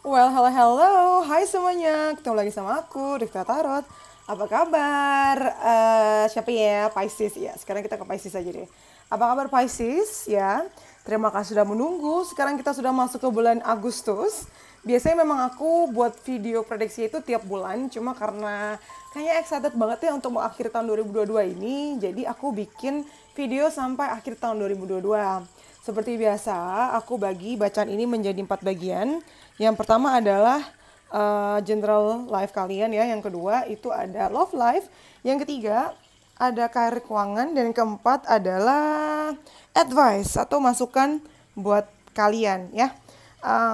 Well, hello, hello. Hai semuanya. Ketemu lagi sama aku, Rifka Tarot. Apa kabar? Siapa ya? Pisces ya. Sekarang kita ke Pisces aja deh. Apa kabar Pisces ya? Terima kasih sudah menunggu. Sekarang kita sudah masuk ke bulan Agustus. Biasanya memang aku buat video prediksi itu tiap bulan. Cuma karena kayaknya excited banget ya untuk mau akhir tahun 2022 ini. Jadi aku bikin video sampai akhir tahun 2022. Seperti biasa, aku bagi bacaan ini menjadi 4 bagian. Yang pertama adalah general life kalian ya. Yang kedua itu ada love life. Yang ketiga ada karir keuangan. Dan yang keempat adalah advice atau masukan buat kalian ya.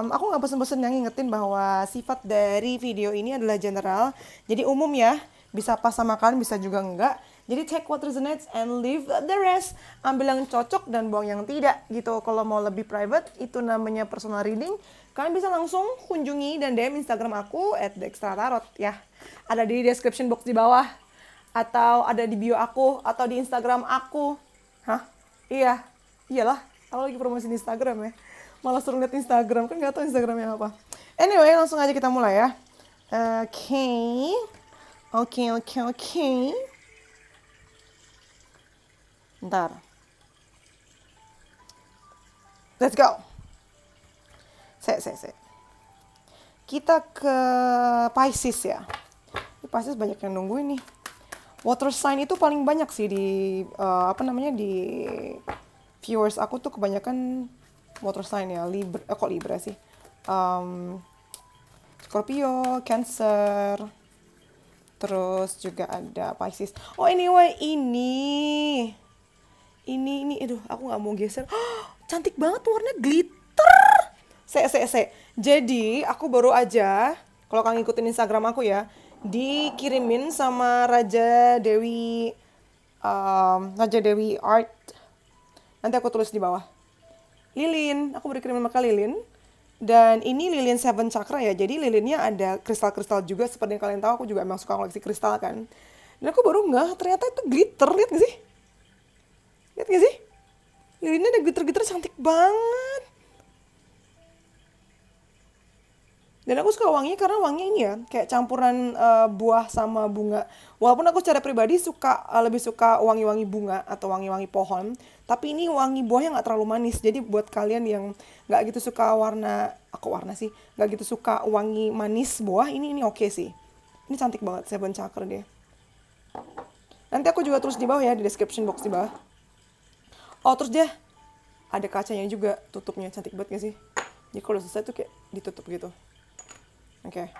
Aku nggak bosan-bosan yang ngingetin bahwa sifat dari video ini adalah general. Jadi umum ya. Bisa pas sama kalian, bisa juga enggak. Jadi take what resonates and leave the rest. Ambil yang cocok dan buang yang tidak gitu. Kalau mau lebih private, itu namanya personal reading. Kalian bisa langsung kunjungi dan DM Instagram aku @dextratarot ya. Ada di description box di bawah. Atau ada di bio aku. Atau di Instagram aku. Hah? Iya. Iyalah. Aku lagi promosi Instagram ya. Malah suruh liat Instagram. Kan gak tahu Instagramnya apa. Anyway, langsung aja kita mulai ya. Oke. Ntar. Let's go. Se. Kita ke Pisces ya. Pisces banyak yang nungguin nih. Water sign itu paling banyak sih di di viewers aku tuh kebanyakan water sign ya. Kok Libra sih? Scorpio, Cancer, terus juga ada Pisces. Oh anyway, ini, aduh, aku nggak mau geser. Cantik banget warna glitter. Se. Jadi aku baru aja, kalau kalian ngikutin Instagram aku ya, dikirimin sama Raja Dewi Art. Nanti aku tulis di bawah. Lilin, aku baru kirimin sama Lilin. Dan ini lilin seven chakra ya. Jadi lilinnya ada kristal-kristal juga. Seperti yang kalian tahu, aku juga emang suka koleksi kristal kan. Dan aku baru nggak, ternyata itu glitter. Lihat gak sih? Lihat gak sih? Lilinnya ada glitter-glitter, cantik banget. Dan aku suka wanginya karena wanginya ini ya, kayak campuran buah sama bunga. Walaupun aku secara pribadi lebih suka wangi-wangi bunga atau wangi-wangi pohon, tapi ini wangi buahnya nggak terlalu manis. Jadi buat kalian yang nggak gitu suka nggak gitu suka wangi manis buah, ini oke sih. Ini cantik banget, Seven Chakra dia. Nanti aku juga tulis di bawah ya, di description box di bawah. Oh terus dia ada kacanya juga, tutupnya cantik banget gak sih? Jadi kalau selesai tuh kayak ditutup gitu. Oke.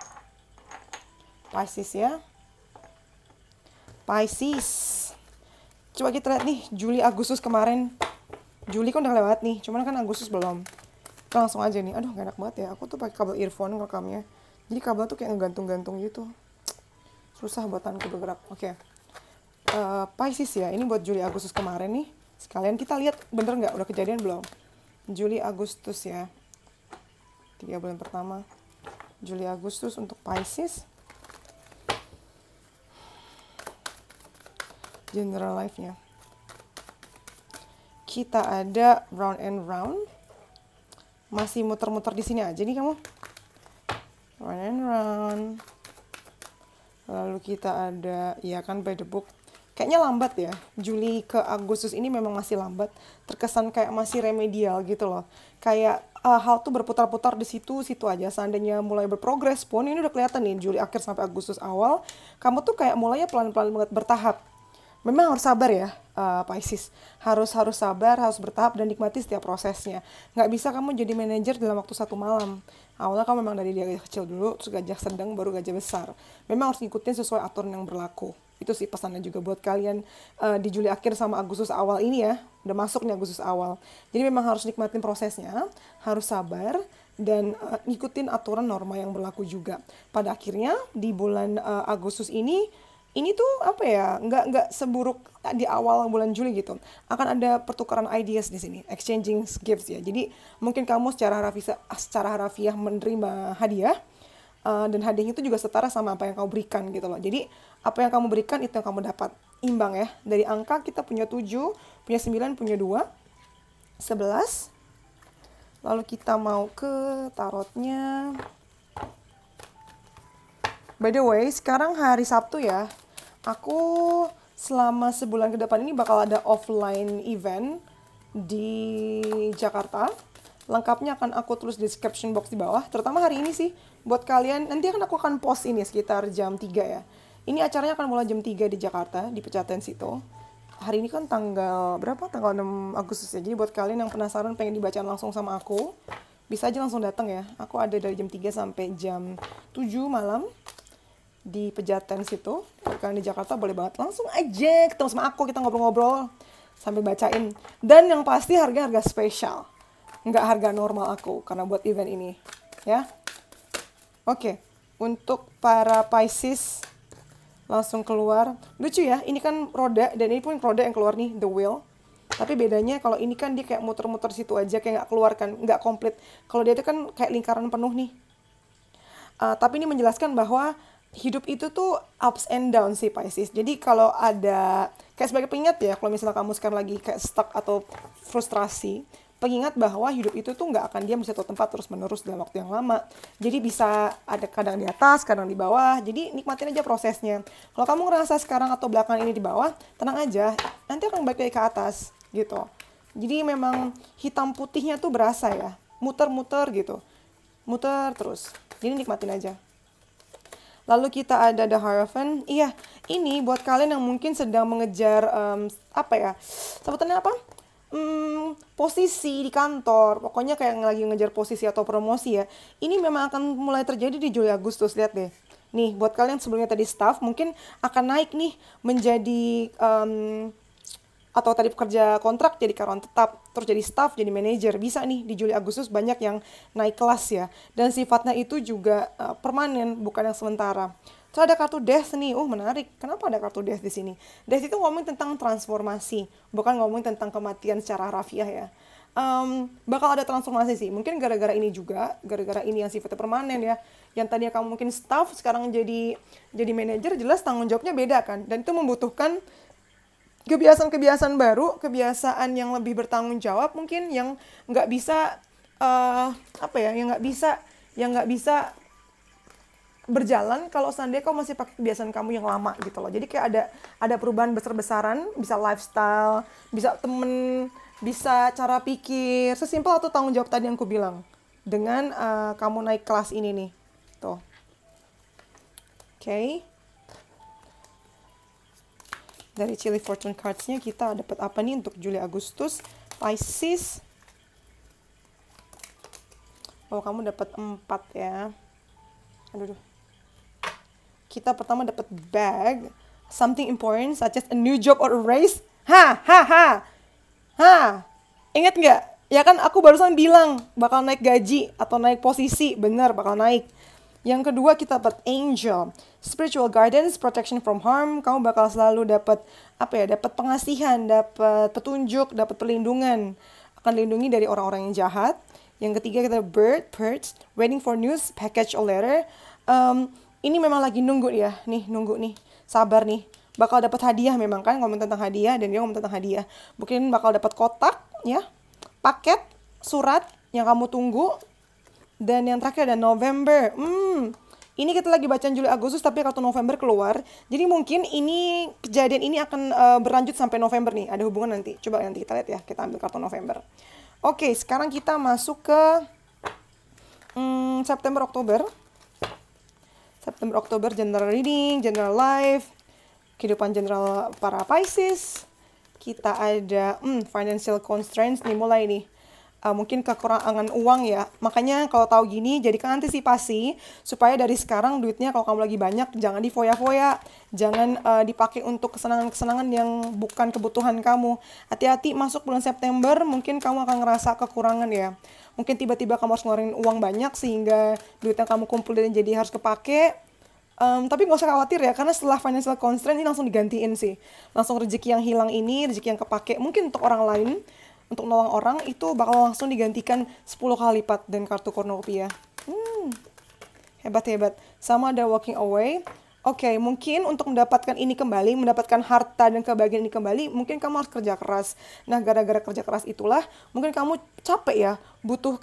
Pisces ya. Pisces. Coba kita lihat nih, Juli Agustus kemarin. Juli kan udah lewat nih, cuman kan Agustus belum. Kita langsung aja nih. Aduh, gak enak banget ya. Aku tuh pakai kabel earphone ngerekamnya. Jadi kabel tuh kayak ngegantung-gantung gitu. Susah buat tanganku bergerak. Oke. Pisces ya. Ini buat Juli Agustus kemarin nih. Sekalian kita lihat bener nggak udah kejadian belum. Juli Agustus ya. 3 bulan pertama. Juli Agustus untuk Pisces. General life-nya. Kita ada round and round. Masih muter-muter di sini aja nih kamu. Round and round. Lalu kita ada, ya kan by the book. Kayaknya lambat ya. Juli ke Agustus ini memang masih lambat. Terkesan kayak masih remedial gitu loh. Kayak hal tuh berputar-putar di situ aja. Seandainya mulai berprogres pun, ini udah kelihatan nih Juli akhir sampai Agustus awal, kamu tuh kayak mulainya pelan-pelan banget, bertahap. Memang harus sabar ya, Pisces. Harus sabar, harus bertahap dan nikmati setiap prosesnya. Nggak bisa kamu jadi manajer dalam waktu 1 malam. Awalnya kamu memang dari gajah kecil dulu, terus gajah sedang, baru gajah besar. Memang harus ngikutin sesuai aturan yang berlaku. Itu sih pesannya juga buat kalian di Juli akhir sama Agustus awal ini ya. Udah masuk nih Agustus awal. Jadi memang harus nikmatin prosesnya, harus sabar, dan ngikutin aturan norma yang berlaku juga. Pada akhirnya di bulan Agustus ini tuh apa ya, nggak seburuk di awal bulan Juli gitu. Akan ada pertukaran ideas di sini, exchanging gifts ya. Jadi mungkin kamu secara harafiah menerima hadiah, dan hadiahnya itu juga setara sama apa yang kamu berikan gitu loh. Jadi apa yang kamu berikan itu yang kamu dapat, imbang ya. Dari angka kita punya 7, punya 9, punya 2, 11. Lalu kita mau ke tarotnya. By the way, sekarang hari Sabtu ya. Aku selama sebulan ke depan ini bakal ada offline event di Jakarta. Lengkapnya akan aku tulis di description box di bawah. Terutama hari ini sih, buat kalian, nanti aku akan post ini sekitar jam 3 ya. Ini acaranya akan mulai jam 3 di Jakarta, di Pejaten situ. Hari ini kan tanggal berapa? Tanggal 6 Agustus ya. Jadi buat kalian yang penasaran pengen dibacaan langsung sama aku, bisa aja langsung datang ya. Aku ada dari jam 3 sampai jam 7 malam di Pejaten situ. Kalau kalian di Jakarta boleh banget langsung aja ketemu sama aku, kita ngobrol-ngobrol sambil bacain. Dan yang pasti harga spesial, nggak harga normal aku karena buat event ini ya. Oke, untuk para Pisces langsung keluar. Lucu ya, ini kan roda dan ini pun roda yang keluar nih, the wheel. Tapi bedanya kalau ini kan dia kayak muter-muter situ aja, kayak nggak keluar kan, nggak komplit. Kalau dia itu kan kayak lingkaran penuh nih. Tapi ini menjelaskan bahwa hidup itu tuh ups and down sih Pisces. Jadi kalau ada, kayak sebagai pengingat ya, kalau misalnya kamu sekarang lagi kayak stuck atau frustrasi, pengingat bahwa hidup itu tuh nggak akan diam di satu tempat terus-menerus dalam waktu yang lama. Jadi bisa ada kadang di atas, kadang di bawah. Jadi nikmatin aja prosesnya. Kalau kamu ngerasa sekarang atau belakangan ini di bawah, tenang aja, nanti akan balik lagi ke atas gitu. Jadi memang hitam putihnya tuh berasa ya, muter-muter gitu, muter terus. Jadi nikmatin aja. Lalu kita ada The Hierophant. Iya, ini buat kalian yang mungkin sedang mengejar apa ya, sebutannya apa? Posisi di kantor, pokoknya kayak lagi ngejar posisi atau promosi ya. Ini memang akan mulai terjadi di Juli Agustus, lihat deh. Nih, buat kalian sebelumnya tadi staff, mungkin akan naik nih menjadi atau tadi pekerja kontrak jadi karyawan tetap, terus jadi staff, jadi manajer. Bisa nih di Juli Agustus banyak yang naik kelas ya. Dan sifatnya itu juga permanen, bukan yang sementara. So ada kartu Death nih, menarik. Kenapa ada kartu Death di sini? Death itu ngomongin tentang transformasi, bukan ngomongin tentang kematian secara harfiah ya. Bakal ada transformasi sih. Mungkin gara-gara ini juga, gara-gara ini yang sifatnya permanen ya. Yang tadinya kamu mungkin staff, sekarang jadi manajer, jelas tanggung jawabnya beda kan. Dan itu membutuhkan kebiasaan-kebiasaan baru, kebiasaan yang lebih bertanggung jawab, mungkin yang nggak bisa yang nggak bisa berjalan kalau seandainya kamu masih pakai kebiasaan kamu yang lama gitu loh. Jadi kayak ada perubahan besar-besaran, bisa lifestyle, bisa temen, bisa cara pikir, sesimpel atau tanggung jawab tadi yang aku bilang. Dengan kamu naik kelas ini nih. Tuh. Oke. Dari Chili Fortune Cards-nya kita dapat apa nih untuk Juli Agustus? Pisces. Oh, kamu dapat 4 ya. Aduh. Kita pertama dapat bag, something important such as a new job or a raise. Ingat nggak? Ya kan aku barusan bilang bakal naik gaji atau naik posisi, bener bakal naik. Yang kedua kita dapat angel, spiritual guidance, protection from harm. Kamu bakal selalu dapat dapat pengasihan, dapat petunjuk, dapat perlindungan. Akan dilindungi dari orang-orang yang jahat. Yang ketiga kita bird, perch, waiting for news, package or letter. Ini memang lagi nunggu ya, nunggu nih, sabar nih. Bakal dapat hadiah memang kan, ngomong tentang hadiah dan dia ngomong tentang hadiah. Mungkin bakal dapat kotak ya, paket, surat yang kamu tunggu. Dan yang terakhir ada November. Ini kita lagi bacaan Juli Agustus tapi kartu November keluar. Jadi mungkin ini kejadian ini akan berlanjut sampai November nih. Ada hubungan nanti. Coba nanti kita lihat ya. Kita ambil kartu November. Oke, sekarang kita masuk ke September Oktober general reading, general life, kehidupan general para Pisces. Kita ada financial constraints nih, mulai nih. Mungkin kekurangan uang ya. Makanya kalau tahu gini, jadikan antisipasi supaya dari sekarang duitnya kalau kamu lagi banyak jangan difoya-foya, jangan dipakai untuk kesenangan-kesenangan yang bukan kebutuhan kamu. Hati-hati masuk bulan September, mungkin kamu akan ngerasa kekurangan ya. Mungkin tiba-tiba kamu harus ngeluarin uang banyak sehingga duit yang kamu kumpulin jadi harus kepake. Tapi nggak usah khawatir ya, karena setelah financial constraint ini langsung digantiin sih. Langsung rezeki yang hilang ini, rezeki yang kepake. Mungkin untuk orang lain, untuk nolong orang itu bakal langsung digantikan 10 kali lipat dan kartu cornucopia. Hebat-hebat. Sama ada walking away. Oke, mungkin untuk mendapatkan ini kembali, mendapatkan harta dan kebahagiaan ini kembali, mungkin kamu harus kerja keras. Nah, gara-gara kerja keras itulah, mungkin kamu capek ya, butuh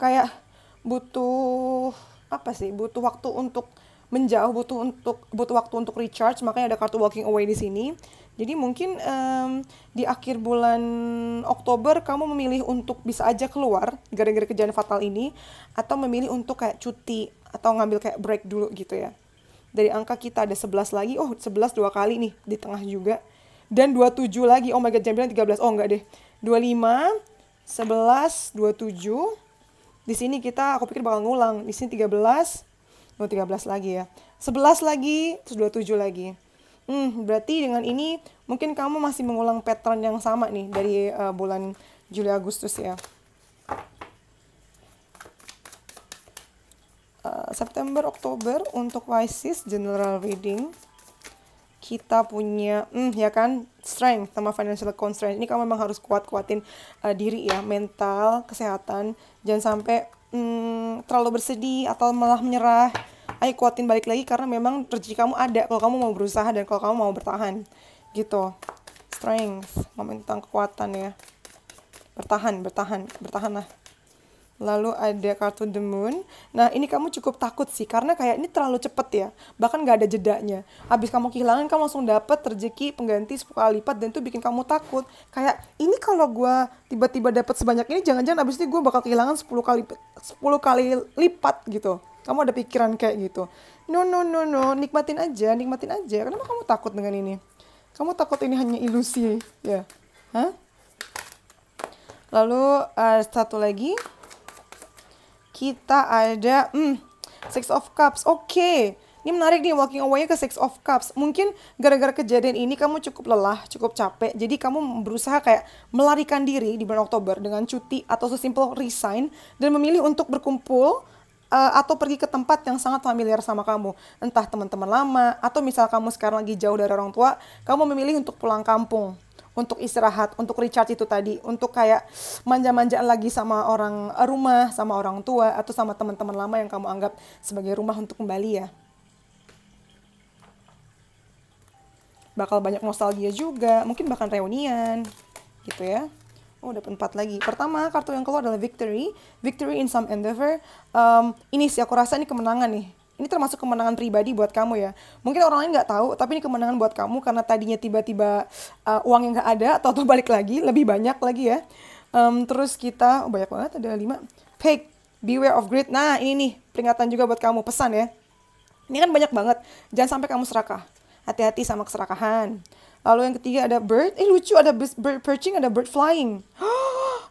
waktu untuk menjauh, butuh waktu untuk recharge, makanya ada kartu walking away di sini. Jadi mungkin di akhir bulan Oktober kamu memilih untuk bisa aja keluar gara-gara kejadian fatal ini, atau memilih untuk kayak cuti atau ngambil kayak break dulu gitu ya. Dari angka kita ada 11 lagi, 11 dua kali nih di tengah juga. Dan 27 lagi, oh my god, jangan bilang 13, oh enggak deh. 25, 11, 27. Di sini aku pikir bakal ngulang. Di sini 13, 13 lagi ya. 11 lagi, terus 27 lagi. Berarti dengan ini mungkin kamu masih mengulang pattern yang sama nih dari bulan Juli Agustus ya. September Oktober untuk Pisces general reading kita punya ya kan, strength sama financial constraint. Ini kamu memang harus kuatin diri ya, mental, kesehatan. Jangan sampai terlalu bersedih atau malah menyerah. Ayo kuatin balik lagi, karena memang rezeki kamu ada kalau kamu mau berusaha dan kalau kamu mau bertahan gitu. Strength ngomongin tentang kekuatan ya, bertahanlah. Lalu ada kartu The Moon. Nah ini kamu cukup takut sih, karena kayak ini terlalu cepet ya, bahkan gak ada jedanya. Habis kamu kehilangan, kamu langsung dapet rezeki pengganti 10 kali lipat, dan itu bikin kamu takut. Kayak ini kalau gue tiba-tiba dapet sebanyak ini, jangan-jangan abis ini gue bakal kehilangan 10 kali lipat gitu. Kamu ada pikiran kayak gitu. No, nikmatin aja. Kenapa kamu takut dengan ini? Kamu takut ini hanya ilusi ya? Hah? Lalu satu lagi kita ada Six of Cups. Oke. Ini menarik nih, walking away-nya ke Six of Cups. Mungkin gara-gara kejadian ini kamu cukup lelah, cukup capek. Jadi kamu berusaha kayak melarikan diri di bulan Oktober dengan cuti atau sesimpel resign dan memilih untuk berkumpul atau pergi ke tempat yang sangat familiar sama kamu. Entah teman-teman lama, atau misal kamu sekarang lagi jauh dari orang tua, kamu memilih untuk pulang kampung, untuk istirahat, untuk recharge itu tadi, untuk kayak manja-manjaan lagi sama orang rumah, sama orang tua, atau sama teman-teman lama yang kamu anggap sebagai rumah untuk kembali ya. Bakal banyak nostalgia juga, mungkin bahkan reunian gitu ya. Oh, dapat 4 lagi. Pertama, kartu yang keluar adalah victory. Victory in some endeavor. Ini sih aku rasa ini kemenangan nih. Ini termasuk kemenangan pribadi buat kamu ya. Mungkin orang lain nggak tahu, tapi ini kemenangan buat kamu karena tadinya tiba-tiba uang yang nggak ada, atau balik lagi, lebih banyak lagi ya. Terus kita, banyak banget, ada 5. Pig, beware of greed. Nah, ini nih, peringatan juga buat kamu, pesan ya. Ini kan banyak banget, jangan sampai kamu serakah. Hati-hati sama keserakahan. Lalu yang ketiga ada bird. Lucu, ada bird perching, ada bird flying.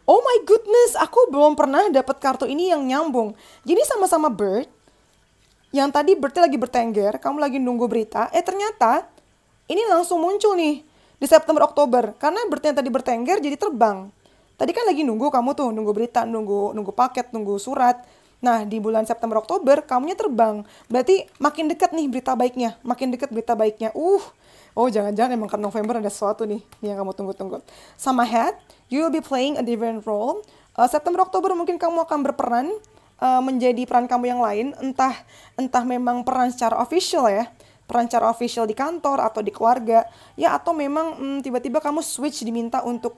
Oh my goodness, aku belum pernah dapat kartu ini yang nyambung. Jadi sama-sama bird. Yang tadi birdnya lagi bertengger, kamu lagi nunggu berita. Ternyata ini langsung muncul nih di September Oktober. Karena birdnya tadi bertengger jadi terbang. Tadi kan lagi nunggu kamu tuh, nunggu berita, nunggu paket, nunggu surat. Nah, di bulan September Oktober kamunya terbang. Berarti makin dekat nih berita baiknya, makin dekat berita baiknya. Oh, jangan-jangan emang karena November ada sesuatu nih yang kamu tunggu-tunggu. Sama hat, you will be playing a different role. September Oktober mungkin kamu akan berperan menjadi peran kamu yang lain, entah memang peran secara official ya, peran secara official di kantor atau di keluarga, ya, atau memang tiba-tiba kamu switch diminta untuk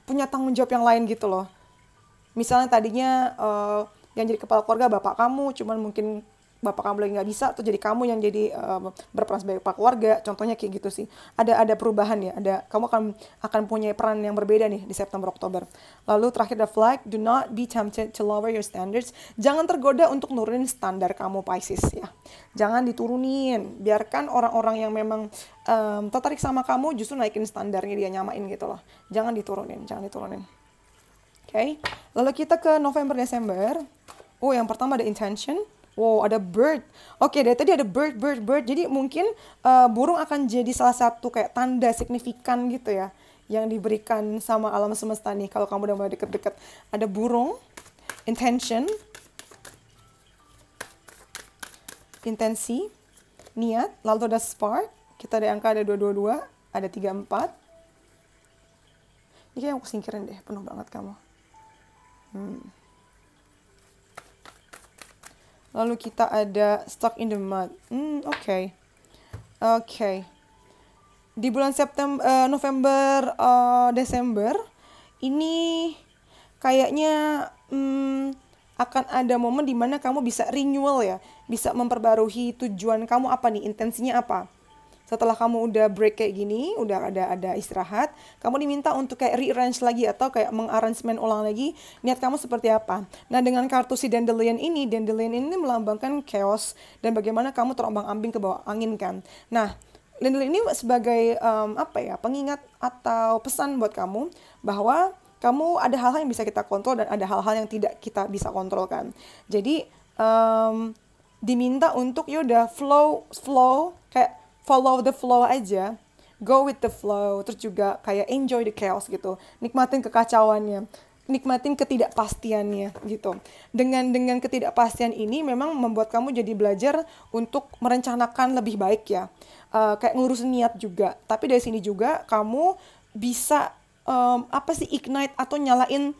punya tanggung jawab yang lain gitu loh. Misalnya tadinya yang jadi kepala keluarga bapak kamu, cuman mungkin bapak kamu lagi nggak bisa, tuh jadi kamu yang jadi berperan sebagai kepala keluarga. Contohnya kayak gitu sih. Ada perubahan ya. Kamu akan punya peran yang berbeda nih di September Oktober. Lalu terakhir ada flag, do not be tempted to lower your standards. Jangan tergoda untuk nurunin standar kamu Pisces ya. Jangan diturunin. Biarkan orang-orang yang memang tertarik sama kamu justru naikin standarnya, dia nyamain gitu loh. Jangan diturunin. Oke. Lalu kita ke November Desember. Yang pertama ada intention. Wow, ada bird. Oke, dari tadi ada bird. Jadi mungkin burung akan jadi salah satu kayak tanda signifikan gitu ya, yang diberikan sama alam semesta nih kalau kamu udah mulai deket-deket. Ada burung, intention, intensi, niat, lalu ada spark. Kita ada angka, ada 222, ada 34. Ini kayak aku singkirin deh, penuh banget kamu. Lalu kita ada stuck in the mud. Oke. Di bulan November, Desember ini kayaknya akan ada momen dimana kamu bisa renewal ya, bisa memperbarui tujuan kamu apa nih, intensinya apa. Setelah kamu udah break kayak gini, udah ada istirahat, kamu diminta untuk kayak rearrange lagi atau kayak mengarrangement ulang lagi niat kamu seperti apa. Nah, dengan kartu si dandelion ini melambangkan chaos dan bagaimana kamu terombang-ambing ke bawah angin kan. Nah, dandelion ini sebagai pengingat atau pesan buat kamu bahwa kamu ada hal-hal yang bisa kita kontrol dan ada hal-hal yang tidak kita bisa kontrolkan. Jadi diminta untuk yaudah flow kayak follow the flow aja, go with the flow, terus juga kayak enjoy the chaos gitu, nikmatin kekacauannya, nikmatin ketidakpastiannya gitu. Dengan ketidakpastian ini memang membuat kamu jadi belajar untuk merencanakan lebih baik ya, kayak ngurusin niat juga. Tapi dari sini juga kamu bisa ignite atau nyalain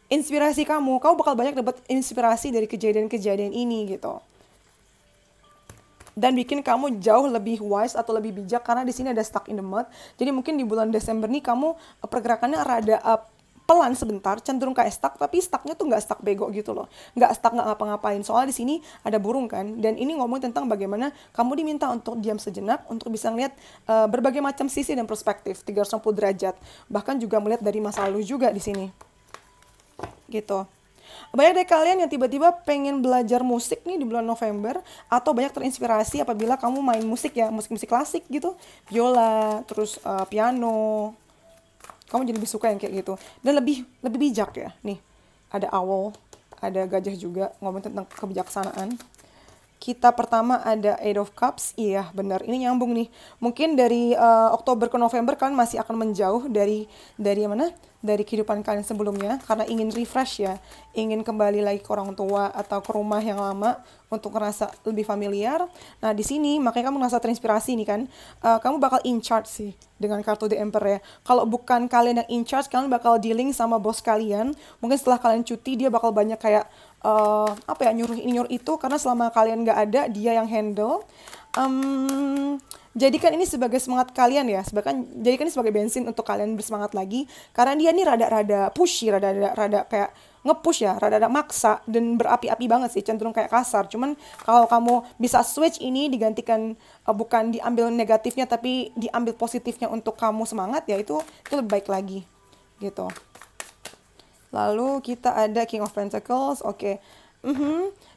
inspirasi kamu bakal banyak dapat inspirasi dari kejadian-kejadian ini gitu. Dan bikin kamu jauh lebih wise atau lebih bijak karena di sini ada stuck in the mud. Jadi mungkin di bulan Desember nih kamu pergerakannya rada pelan sebentar, cenderung kayak stuck, tapi stucknya tuh nggak stuck bego gitu loh, nggak stuck nggak ngapa-ngapain. Soalnya di sini ada burung kan, dan ini ngomong tentang bagaimana kamu diminta untuk diam sejenak untuk bisa ngeliat berbagai macam sisi dan perspektif 360 derajat, bahkan juga melihat dari masa lalu juga di sini, gitu. Banyak dari kalian yang tiba-tiba pengen belajar musik nih di bulan November, atau banyak terinspirasi apabila kamu main musik ya, musik-musik klasik gitu, biola, terus piano. Kamu jadi lebih suka yang kayak gitu dan lebih bijak ya. Nih, ada owl, ada gajah juga, ngomong tentang kebijaksanaan. Kita pertama ada Eight of Cups, iya benar, ini nyambung nih. Mungkin dari Oktober ke November kalian masih akan menjauh dari mana? Dari kehidupan kalian sebelumnya karena ingin refresh ya, ingin kembali lagi ke orang tua atau ke rumah yang lama untuk ngerasa lebih familiar. Nah di sini makanya kamu ngerasa terinspirasi nih kan, kamu bakal in charge sih dengan kartu The Emperor ya. Kalau bukan kalian yang in charge, kalian bakal dealing sama bos kalian. Mungkin setelah kalian cuti dia bakal banyak kayak nyuruh ini nyuruh itu, karena selama kalian nggak ada dia yang handle. Jadikan ini sebagai semangat kalian ya, jadikan ini sebagai bensin untuk kalian bersemangat lagi, karena dia ini rada pushy, rada kayak nge-push ya, rada maksa dan berapi-api banget sih, cenderung kayak kasar. Cuman kalau kamu bisa switch ini digantikan, bukan diambil negatifnya tapi diambil positifnya untuk kamu semangat ya, itu lebih baik lagi gitu. Lalu kita ada King of Pentacles, oke.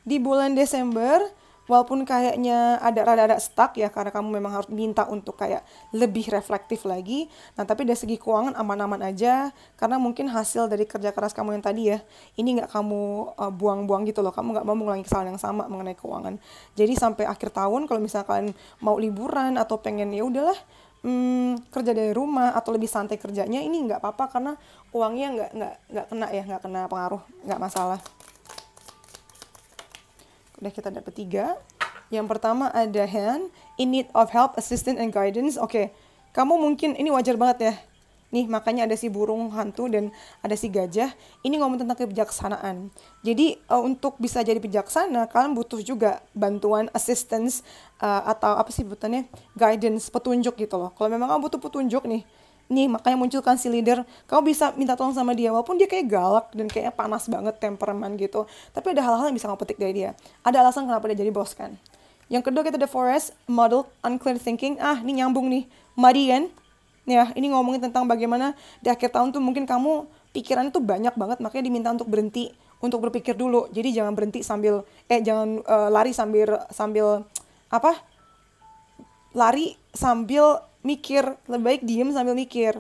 Di bulan Desember, walaupun kayaknya ada rada stuck ya, karena kamu memang harus minta untuk kayak lebih reflektif lagi. Nah, tapi dari segi keuangan aman-aman aja, karena mungkin hasil dari kerja keras kamu yang tadi ya, ini nggak kamu buang-buang gitu loh. Kamu nggak mau mengulangi kesalahan yang sama mengenai keuangan. Jadi sampai akhir tahun, kalau misalnya kalian mau liburan atau pengen ya udahlah, kerja dari rumah atau lebih santai kerjanya, ini nggak apa-apa karena uangnya nggak kena ya, nggak kena pengaruh, nggak masalah. Udah, kita dapat 3. Yang pertama ada hand, in need of help, assistance and guidance. Oke, kamu mungkin ini wajar banget ya. Nih, makanya ada si burung hantu dan ada si gajah. Ini ngomong tentang kebijaksanaan. Jadi, untuk bisa jadi bijaksana, kalian butuh juga bantuan, assistance, atau apa sih sebutannya? Guidance, petunjuk gitu loh. Kalau memang kamu butuh petunjuk nih, makanya munculkan si leader. Kamu bisa minta tolong sama dia, walaupun dia kayak galak dan kayaknya panas banget, temperamen gitu. Tapi ada hal-hal yang bisa kamu petik dari dia. Ada alasan kenapa dia jadi bos kan. Yang kedua kita ada forest, model, unclear thinking. Ini nyambung nih. Muddy kan? Ya, ini ngomongin tentang bagaimana di akhir tahun tuh mungkin kamu pikirannya tuh banyak banget, makanya diminta untuk berhenti, untuk berpikir dulu. Jadi jangan berhenti sambil jangan lari sambil lari sambil mikir. Lebih baik diem sambil mikir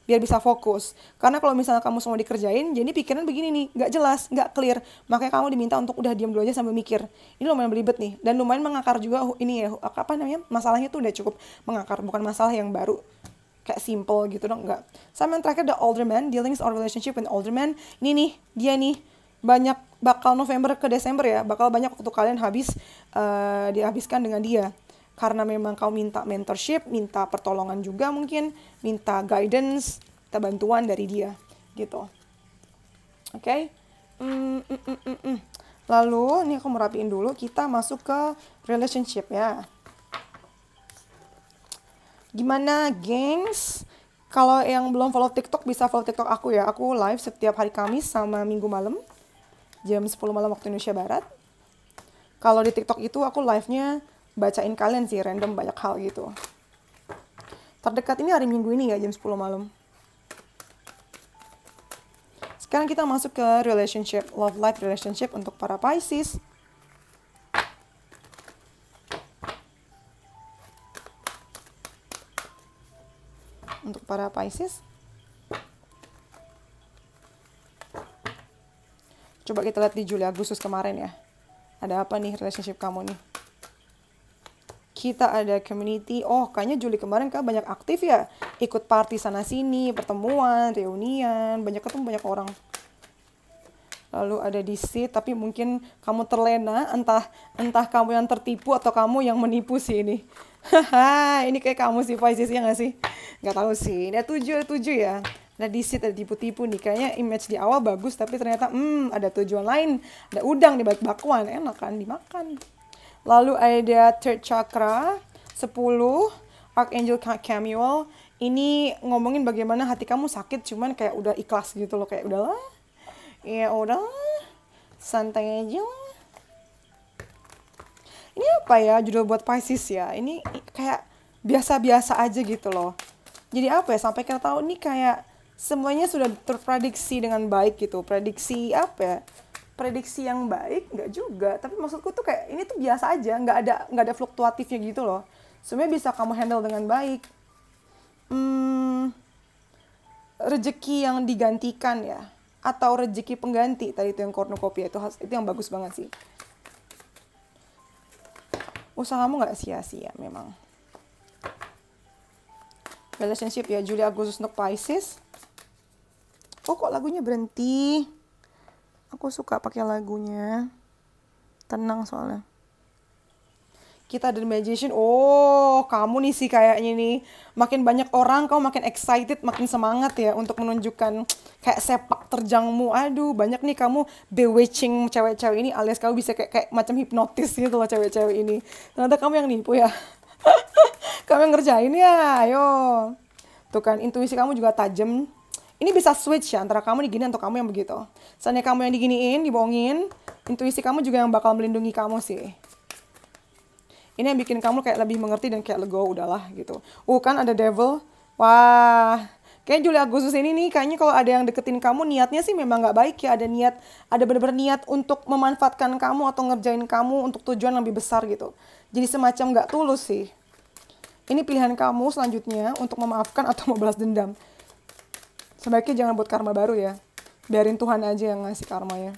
biar bisa fokus. Karena kalau misalnya kamu semua dikerjain, jadi pikiran begini nih, nggak jelas, nggak clear. Makanya kamu diminta untuk udah diam dulu aja sambil mikir. Ini lumayan belibet nih, dan lumayan mengakar juga ini ya, masalahnya tuh udah cukup mengakar, bukan masalah yang baru kayak simple gitu dong, enggak. Sama yang terakhir the older man, dealings or relationship with older man. Ini nih, dia nih banyak bakal November ke Desember ya, bakal banyak waktu kalian dihabiskan dengan dia. Karena memang kau minta mentorship, minta pertolongan juga mungkin, minta guidance, minta bantuan dari dia gitu. Oke? Lalu, ini aku mau rapiin dulu, kita masuk ke relationship ya. Gimana, gengs? Kalau yang belum follow TikTok, bisa follow TikTok aku ya. Aku live setiap hari Kamis sama Minggu malam. jam 10 malam waktu Indonesia Barat. Kalau di TikTok itu aku live-nya bacain kalian sih random banyak hal gitu. Terdekat ini hari Minggu ini ya jam 10 malam. Sekarang kita masuk ke relationship, love life relationship untuk para Pisces. Untuk para Pisces. Coba kita lihat di Juli Agustus kemarin ya. Ada apa nih relationship kamu nih? Kita ada community. Oh, kayaknya Juli kemarin kan banyak aktif ya. Ikut party sana sini, pertemuan, reunian, banyak ketemu banyak orang. Lalu ada deceit, tapi mungkin kamu terlena, entah kamu yang tertipu atau kamu yang menipu sih ini. Haha, ini kayak kamu sih Pisces ya nggak sih? Nggak tahu sih. Ini ada tujuh ya. Ada deceit, ada tipu-tipu nih. Kayaknya image di awal bagus, tapi ternyata ada tujuan lain. Ada udang di balik bakwan, enak kan dimakan. Lalu ada third chakra, 10, Archangel Chamuel. Ini ngomongin bagaimana hati kamu sakit, cuman kayak udah ikhlas gitu loh. Kayak udahlah, ya udah, santai aja. Ini apa ya judul buat Pisces ya? Ini kayak biasa-biasa aja gitu loh. Jadi apa ya, sampai kita tahu nih kayak semuanya sudah terprediksi dengan baik gitu. Prediksi apa ya? Prediksi yang baik nggak juga, tapi maksudku tuh kayak ini tuh biasa aja, nggak ada fluktuatifnya gitu loh. Semuanya bisa kamu handle dengan baik. Rezeki yang digantikan ya, atau rezeki pengganti tadi itu yang cornucopia itu yang bagus banget sih. Usahamu nggak sia-sia memang. Relationship ya Juli Agustus untuk Pisces. Oh kok lagunya berhenti? Aku suka pakai lagunya. Tenang soalnya. Kita ada The Magician. Oh, kamu nih sih kayaknya nih. Makin banyak orang, kamu makin excited, makin semangat ya untuk menunjukkan kayak sepak terjangmu. Aduh, banyak nih kamu bewitching cewek-cewek ini alias kamu bisa kayak macam hipnotis gitu loh cewek-cewek ini. Ternyata kamu yang nipu ya. Kamu yang ngerjain ya, ayo. Tuh kan, intuisi kamu juga tajam. Ini bisa switch ya, antara kamu diginiin atau kamu yang begitu. Seandainya kamu yang diginiin, dibohongin, intuisi kamu juga yang bakal melindungi kamu sih. Ini yang bikin kamu kayak lebih mengerti dan kayak lego, udahlah gitu. Kan ada devil. Wah, kayak Juli Agustus ini nih, kayaknya kalau ada yang deketin kamu, niatnya sih memang nggak baik ya. Ada bener-bener niat untuk memanfaatkan kamu atau ngerjain kamu untuk tujuan lebih besar gitu. Jadi semacam nggak tulus sih. Ini pilihan kamu selanjutnya untuk memaafkan atau membalas dendam. Sebaiknya jangan buat karma baru ya. Biarin Tuhan aja yang ngasih karmanya.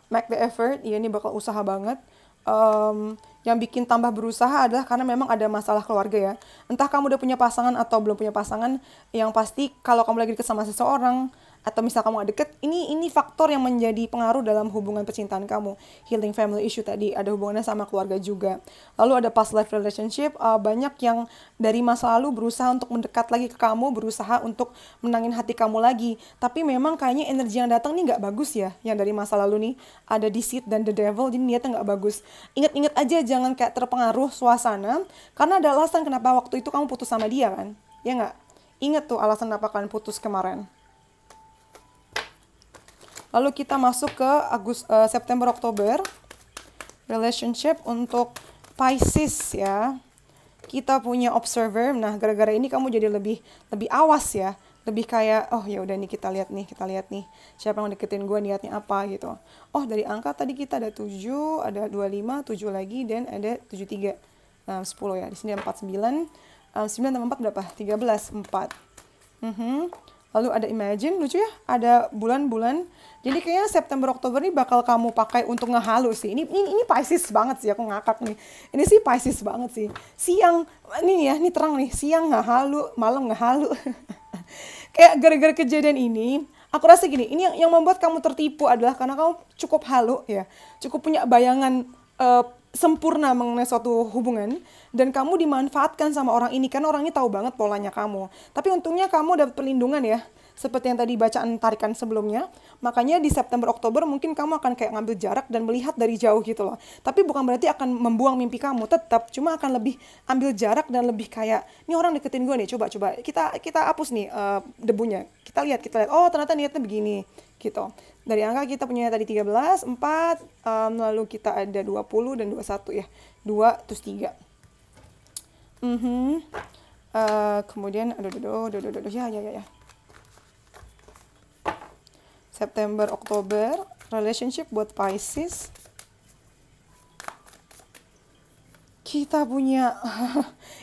Make the effort, ya ini bakal usaha banget. Yang bikin tambah berusaha adalah karena memang ada masalah keluarga ya. Entah kamu udah punya pasangan atau belum punya pasangan, yang pasti kalau kamu lagi deket sama seseorang, atau misal kamu gak deket, ini faktor yang menjadi pengaruh dalam hubungan percintaan kamu. Healing family issue tadi, ada hubungannya sama keluarga juga. Lalu ada past life relationship, banyak yang dari masa lalu berusaha untuk mendekat lagi ke kamu, berusaha untuk menangin hati kamu lagi. Tapi memang kayaknya energi yang datang nih gak bagus ya, yang dari masa lalu nih. Ada deceit dan the devil, jadi niatnya gak bagus. Ingat-ingat aja, jangan kayak terpengaruh suasana, karena ada alasan kenapa waktu itu kamu putus sama dia kan. Ya gak? Ingat tuh alasan kenapa kalian putus kemarin. Lalu kita masuk ke September Oktober relationship untuk Pisces ya. Kita punya observer. Nah, gara-gara ini kamu jadi lebih awas ya. Lebih kayak ya udah nih kita lihat nih siapa yang deketin gue, niatnya apa gitu. Dari angka tadi kita ada 7, ada 25, 7 lagi dan ada 73. 10 ya. Di sini ada 49. 9 tambah 4 berapa? 13, 4. Lalu ada Imagine, lucu ya, ada bulan-bulan. Jadi kayaknya September Oktober ini bakal kamu pakai untuk ngehalu sih. Ini Pisces banget sih, aku ngakak nih. Ini sih Pisces banget sih. Siang, ini terang nih, siang ngehalu, malam ngehalu. Kayak gara-gara kejadian ini, aku rasa gini, ini yang membuat kamu tertipu adalah karena kamu cukup halu ya. Cukup punya bayangan sempurna mengenai suatu hubungan dan kamu dimanfaatkan sama orang ini karena orang ini tahu banget polanya kamu. Tapi untungnya kamu dapat perlindungan ya. seperti yang tadi bacaan tarikan sebelumnya. Makanya di September Oktober mungkin kamu akan kayak ngambil jarak dan melihat dari jauh gitu loh. Tapi bukan berarti akan membuang mimpi kamu, tetap cuma akan lebih ambil jarak dan lebih kayak ini orang deketin gue nih, coba kita hapus nih debunya. Kita lihat oh ternyata niatnya begini gitu. Dari angka kita punya tadi 13, 4, lalu kita ada 20 dan 21 ya. 2 terus 3. Kemudian aduh ya. September, Oktober, relationship buat Pisces. Kita punya,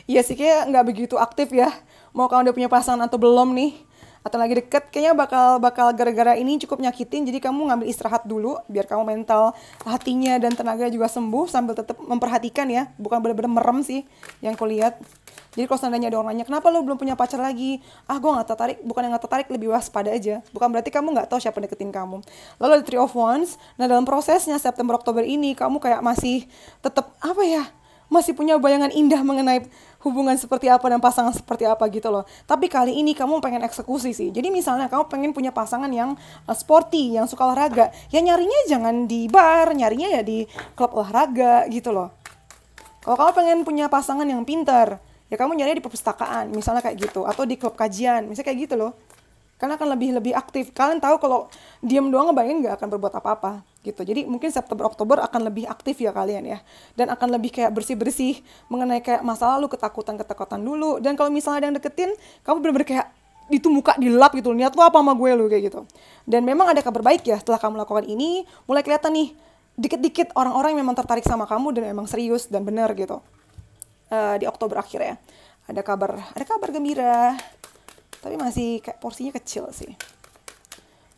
iya sih kayak nggak begitu aktif ya. Mau kamu udah punya pasangan atau belum nih? Atau lagi deket, kayaknya bakal gara-gara ini cukup nyakitin. Jadi kamu ngambil istirahat dulu, biar kamu mental, hatinya dan tenaga juga sembuh sambil tetap memperhatikan ya. Bukan bener-bener merem sih yang kulihat. Jadi kalau seandainya ada orang nanya, kenapa lo belum punya pacar lagi? Gue gak tertarik. Bukan yang gak tertarik, lebih waspada aja. Bukan berarti kamu gak tahu siapa deketin kamu. Lalu ada Three of Wands. Nah dalam prosesnya September, Oktober ini, kamu kayak masih tetap, masih punya bayangan indah mengenai hubungan seperti apa dan pasangan seperti apa gitu loh. Tapi kali ini kamu pengen eksekusi sih. Jadi misalnya kamu pengen punya pasangan yang sporty, yang suka olahraga. Ya nyarinya jangan di bar, nyarinya ya di klub olahraga gitu loh. Kalau kamu pengen punya pasangan yang pintar, ya kamu nyari di perpustakaan, misalnya kayak gitu. Atau di klub kajian, misalnya kayak gitu loh. Karena akan lebih aktif. Kalian tahu kalau diam doang ngebayangin gak akan berbuat apa-apa gitu. Jadi mungkin September, Oktober akan lebih aktif ya kalian ya. Dan akan lebih kayak bersih-bersih mengenai kayak masa lalu, ketakutan dulu. Dan kalau misalnya ada yang deketin, kamu bener-bener kayak itu muka dilap gitu. Niat lu apa sama gue lu kayak gitu. Dan memang ada kabar baik ya setelah kamu lakukan ini. Mulai kelihatan nih, dikit-dikit orang-orang yang memang tertarik sama kamu dan memang serius dan benar gitu. Di Oktober akhir ya. Ada kabar gembira. Tapi masih kayak porsinya kecil sih.